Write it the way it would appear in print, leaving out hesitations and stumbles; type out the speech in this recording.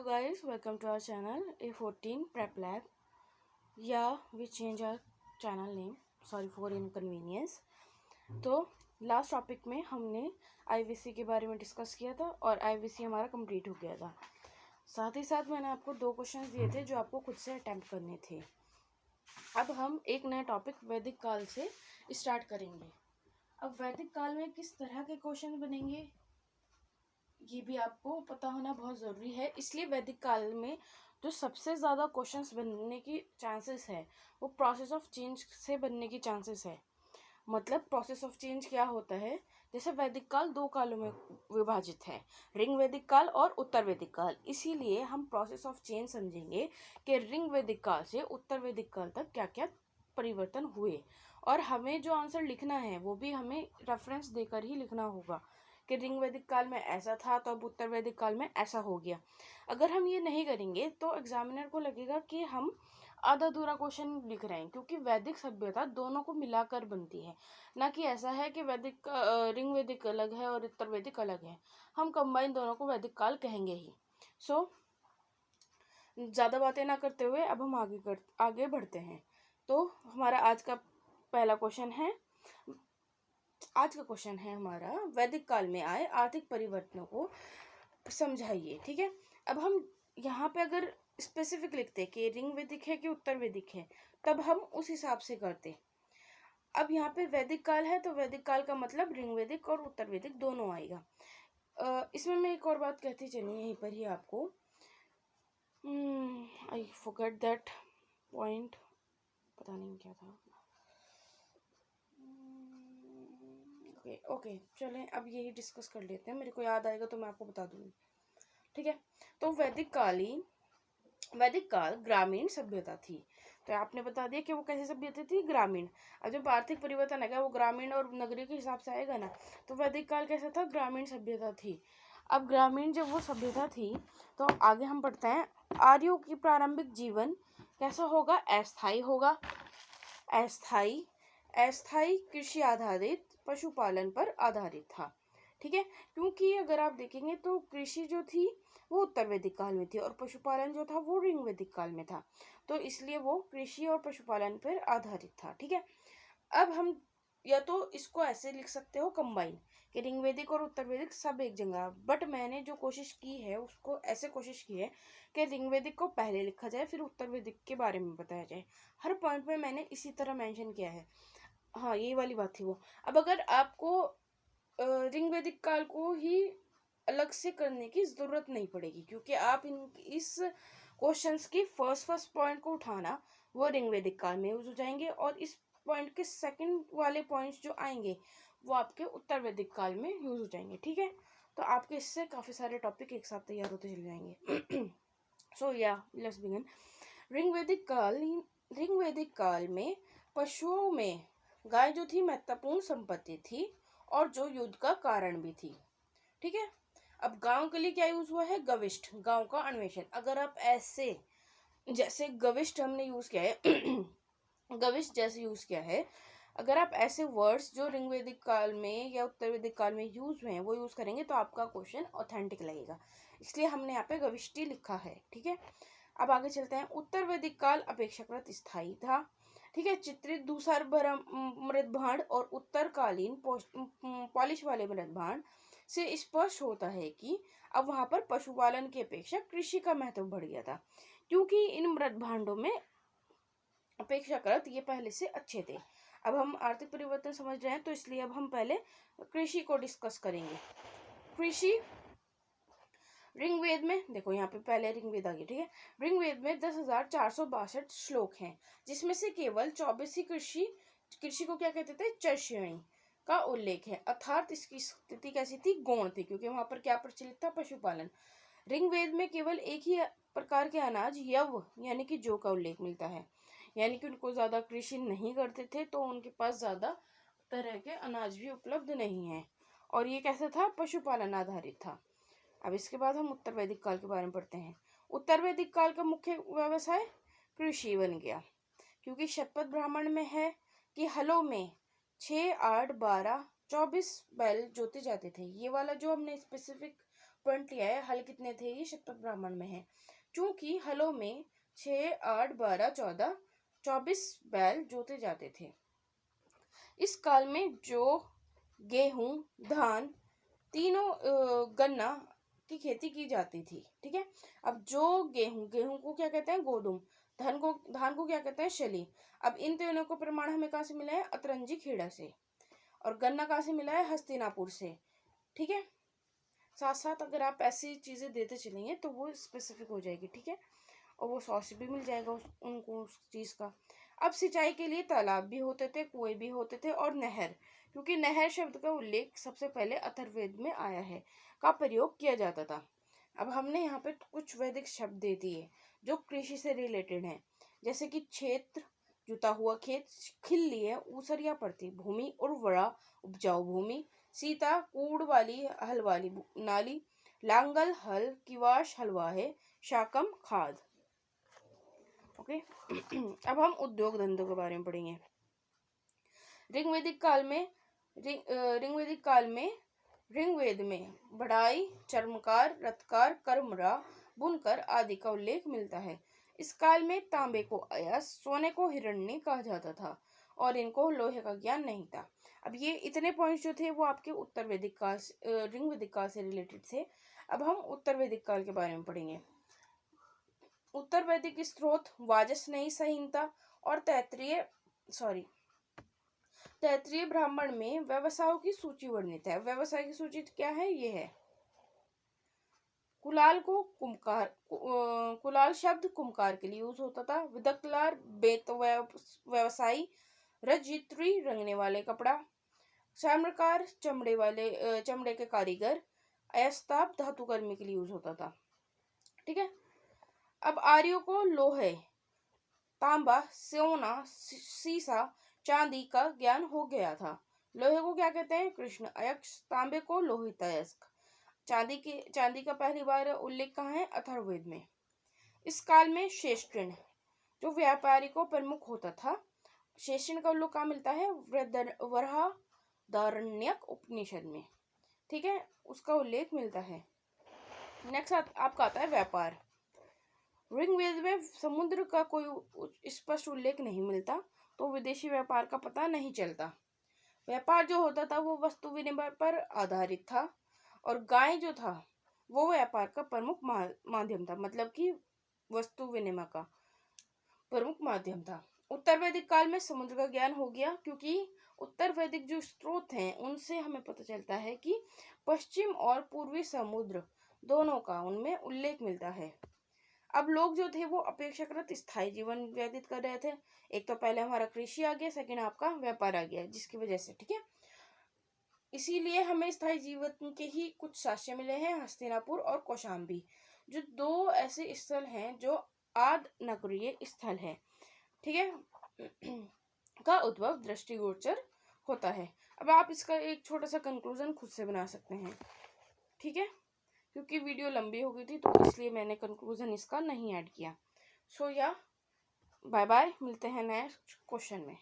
guys, welcome to our channel A14 Prep Lab. Yeah, we change our channel name. Sorry for inconvenience. तो last topic में हमने IVC के बारे में discuss किया था और आईवीसी हमारा कंप्लीट हो गया था। साथ ही साथ मैंने आपको 2 क्वेश्चंस दिए थे जो आपको खुद से अटेम्प्ट करने थे। अब हम एक नया टॉपिक वैदिक काल से स्टार्ट करेंगे। अब वैदिक काल में किस तरह के क्वेश्चन बनेंगे ये भी आपको पता होना बहुत ज़रूरी है। इसलिए वैदिक काल में जो सबसे ज़्यादा क्वेश्चंस बनने की चांसेस है वो प्रोसेस ऑफ चेंज से बनने की चांसेस है। मतलब प्रोसेस ऑफ चेंज क्या होता है, जैसे वैदिक काल 2 कालों में विभाजित है, ऋग वैदिक काल और उत्तर वैदिक काल। इसीलिए हम प्रोसेस ऑफ चेंज समझेंगे कि ऋग वैदिक काल से उत्तर वैदिक काल तक क्या क्या परिवर्तन हुए, और हमें जो आंसर लिखना है वो भी हमें रेफरेंस देकर ही लिखना होगा कि ऋग वैदिक काल में ऐसा था तो अब उत्तर वैदिक काल में ऐसा हो गया। अगर हम ये नहीं करेंगे तो एग्जामिनर को लगेगा कि हम आधा अधूरा क्वेश्चन लिख रहे हैं, क्योंकि वैदिक सभ्यता दोनों को मिलाकर बनती है, ना कि ऐसा है कि वैदिक ऋग वैदिक अलग है और उत्तर वैदिक अलग है। हम कंबाइन दोनों को वैदिक काल कहेंगे ही। ज़्यादा बातें ना करते हुए अब हम आगे बढ़ते हैं। तो हमारा आज का क्वेश्चन है हमारा, वैदिक काल में आए आर्थिक परिवर्तनों को समझाइए। ठीक है, अब हम यहाँ पे अगर स्पेसिफिक लिखते कि ऋग वैदिक है कि उत्तर वैदिक है, तब हम उस हिसाब से करते। अब यहाँ पे वैदिक काल है तो वैदिक काल का मतलब ऋग वैदिक और उत्तर वैदिक दोनों आएगा। इसमें मैं एक और बात कहती चलिए यहीं पर ही आपको, आई फॉरगॉट दैट पॉइंट, पता नहीं क्या था। ओके चलें, अब यही डिस्कस कर लेते हैं, मेरे को याद आएगा तो मैं आपको बता दूंगी। ठीक है, तो वैदिक काल ग्रामीण सभ्यता थी। तो आपने बता दिया कि वो कैसी सभ्यता थी, ग्रामीण। अब जब आर्थिक परिवर्तन आएगा वो ग्रामीण और नगरीय के हिसाब से आएगा ना, तो वैदिक काल कैसा था, ग्रामीण सभ्यता थी। अब ग्रामीण जब वो सभ्यता थी तो आगे हम पढ़ते हैं, आर्यों की प्रारंभिक जीवन कैसा होगा, अस्थायी होगा। अस्थायी कृषि आधारित पशुपालन पर आधारित था। ठीक है, क्योंकि अगर आप देखेंगे तो कृषि जो थी वो उत्तर वैदिक काल में थी और पशुपालन जो था वो ऋग वैदिक काल में था, तो इसलिए वो कृषि और पशुपालन पर आधारित था। ठीक है, अब हम या तो इसको ऐसे लिख सकते हो कंबाइन कि ऋग वैदिक और उत्तर वैदिक सब एक जगह, बट मैंने जो कोशिश की है उसको ऐसे कोशिश की है कि ऋग वैदिक को पहले लिखा जाए फिर उत्तर वैदिक के बारे में बताया जाए। हर पॉइंट में मैंने इसी तरह मेंशन किया है। हाँ, यही वाली बात थी वो। अब अगर आपको ऋग वैदिक काल को ही अलग से करने की ज़रूरत नहीं पड़ेगी, क्योंकि आप इस क्वेश्चंस की फर्स्ट पॉइंट को उठाना वो ऋग वैदिक काल में यूज हो जाएंगे, और इस पॉइंट के सेकंड वाले पॉइंट्स जो आएंगे वो आपके उत्तर वैदिक काल में यूज हो जाएंगे। ठीक है, तो आपके इससे काफ़ी सारे टॉपिक एक साथ तैयार होते चले जाएंगे। सो या लेट्स बिगिन। ऋग वैदिक काल में पशुओं में गाय जो थी महत्वपूर्ण संपत्ति थी और जो युद्ध का कारण भी थी। ठीक है, अब गांव के लिए क्या यूज हुआ है, गविष्ठ, गांव का अन्वेषण। अगर आप ऐसे जैसे गविष्ठ हमने यूज किया है गविष्ठ जैसे यूज किया है, अगर आप ऐसे वर्ड्स जो ऋग वैदिक काल में या उत्तर वैदिक काल में यूज हुए हैं वो यूज करेंगे तो आपका क्वेश्चन ऑथेंटिक लगेगा, इसलिए हमने यहाँ पे गविष्ठी लिखा है। ठीक है, अब आगे चलते हैं। उत्तर वैदिक काल अपेक्षाकृत स्थायी था। ठीक है, चित्रित धूसर मृदभांड और उत्तरकालीन पॉलिश वाले मृदभांड से स्पष्ट होता है कि अब वहां पर पशुपालन की अपेक्षा कृषि का महत्व बढ़ गया था, क्योंकि इन मृदभांडों में अपेक्षाकृत ये पहले से अच्छे थे। अब हम आर्थिक परिवर्तन समझ रहे हैं तो इसलिए अब हम पहले कृषि को डिस्कस करेंगे। कृषि ऋग्वेद में देखो, यहाँ पे पहले ऋग्वेद आ गया। ठीक है, ऋग्वेद में 10,462 श्लोक हैं, जिसमें से केवल 24 ही कृषि को क्या कहते थे, चर श्रेणी का उल्लेख है, अर्थात इसकी स्थिति कैसी थी, गौण थी, क्योंकि वहां पर क्या प्रचलित था, पशुपालन। ऋग्वेद में केवल एक ही प्रकार के अनाज यव यानी कि जौ का उल्लेख मिलता है, यानी कि उनको ज्यादा कृषि नहीं करते थे तो उनके पास ज्यादा तरह के अनाज भी उपलब्ध नहीं है, और ये कैसा था, पशुपालन आधारित था। अब इसके बाद हम उत्तर वैदिक काल के बारे में पढ़ते हैं। उत्तर वैदिक काल का मुख्य व्यवसाय कृषि बन गया, क्योंकि शतपथ ब्राह्मण में है कि हलों में 6, 8, 12, 24 बैल जोते जाते थे। ये वाला जो हमने स्पेसिफिक पॉइंट लिया है, हल कितने थे, ये शतपथ ब्राह्मण में है। चूंकि हलों में 6, 8, 12, 14, 24 बैल जोते जाते थे। इस काल में जो गेहूं, धान, तीनों गन्ना की खेती की जाती थी। ठीक है। अब जो गेहूं को क्या कहते हैं, गोदुम। धान को क्या कहते हैं, शली। अब इन तीनों को प्रमाण हमें कहाँ से मिला है, अतरंजी खेड़ा से। और गन्ना कहाँ से मिला है, हस्तिनापुर से। ठीक है। साथ साथ अगर आप ऐसी चीजें देते चलेंगे तो वो स्पेसिफिक हो जाएगी। ठीक है। और वो सॉस भी मिल जाएगा उनको उस चीज का। अब सिंचाई के लिए तालाब भी होते थे, कुएं भी होते थे और नहर, क्योंकि नहर शब्द का उल्लेख सबसे पहले अथर्ववेद में आया है, का प्रयोग किया जाता था। अब हमने यहाँ पे कुछ वैदिक शब्द दे दिए जो कृषि से रिलेटेड हैं, जैसे कि क्षेत्र, जुता हुआ खेत, खिल्ली है, ऊसरिया पड़ती भूमि, उर्वरा उपजाऊ भूमि, सीता कूड़ वाली हल वाली नाली, लांगल हल, किवाश हलवा है, शाकम खाद। ओके। अब हम उद्योग धंधों के बारे में पढ़ेंगे। ऋग्वेदिक काल में ऋग्वेद में बढ़ाई, चर्मकार, रथकार, कर्मरा, बुनकर आदि का उल्लेख मिलता है। इस काल में तांबे को अयस, सोने को हिरण्य कहा जाता था और इनको लोहे का ज्ञान नहीं था। अब ये इतने पॉइंट्स जो थे वो आपके उत्तर वैदिक काल ऋग्वेदिक काल से रिलेटेड थे। अब हम उत्तर वैदिक काल के बारे में पढ़ेंगे। उत्तर वैदिक स्त्रोत वाजस्नेयी संहिता और तैत्तिरीय ब्राह्मण में व्यवसायों की सूची वर्णित है। व्यवसाय की सूची क्या है, ये है। कुलाल शब्द कुम्हकार के लिए यूज होता था। विदकलार बेत व्यवसायी, रजयित्री रंगने वाले कपड़ा, श्यामकार चमड़े के कारीगर, अयस्ताप धातुकर्मी के लिए यूज होता था। ठीक है। अब आर्यों को लोहे, तांबा, सोना, सीसा, चांदी का ज्ञान हो गया था। लोहे को क्या कहते हैं, कृष्ण अयस्क, तांबे को लोहित अयस्क। चांदी का पहली बार उल्लेख कहाँ है, अथर्ववेद में। इस काल में शेषऋण जो व्यापारी को प्रमुख होता था, शेषऋण का उल्लेख कहाँ मिलता है, बृहदारण्यक उपनिषद में। ठीक है, उसका उल्लेख मिलता है। नेक्स्ट आपका आता है व्यापार। ऋग्वेद में समुद्र का कोई स्पष्ट उल्लेख नहीं मिलता, तो विदेशी व्यापार का पता नहीं चलता। व्यापार जो होता था वो वस्तु विनिमय पर आधारित था और गाय जो था वो व्यापार का प्रमुख माध्यम था, मतलब कि वस्तु विनिमय का प्रमुख माध्यम था। उत्तर वैदिक काल में समुद्र का ज्ञान हो गया, क्योंकि उत्तर वैदिक जो स्रोत हैं उनसे हमें पता चलता है कि पश्चिम और पूर्वी समुद्र दोनों का उनमें उल्लेख मिलता है। अब लोग जो थे वो अपेक्षाकृत स्थायी जीवन व्यतीत कर रहे थे। एक तो पहले हमारा कृषि आ गया, सेकंड आपका व्यापार आ गया, जिसकी वजह से, ठीक है, इसीलिए हमें स्थायी जीवन के ही कुछ साक्ष्य मिले हैं, हस्तिनापुर और कौशाम्बी, जो दो ऐसे स्थल हैं जो आद नगरीय स्थल है। ठीक है। का उद्भव दृष्टिगोचर होता है। अब आप इसका एक छोटा सा कंक्लूजन खुद से बना सकते हैं। ठीक है, क्योंकि वीडियो लंबी हो गई थी तो इसलिए मैंने कंक्लूजन इसका नहीं ऐड किया। सो या बाय बाय, मिलते हैं नेक्स्ट क्वेश्चन में।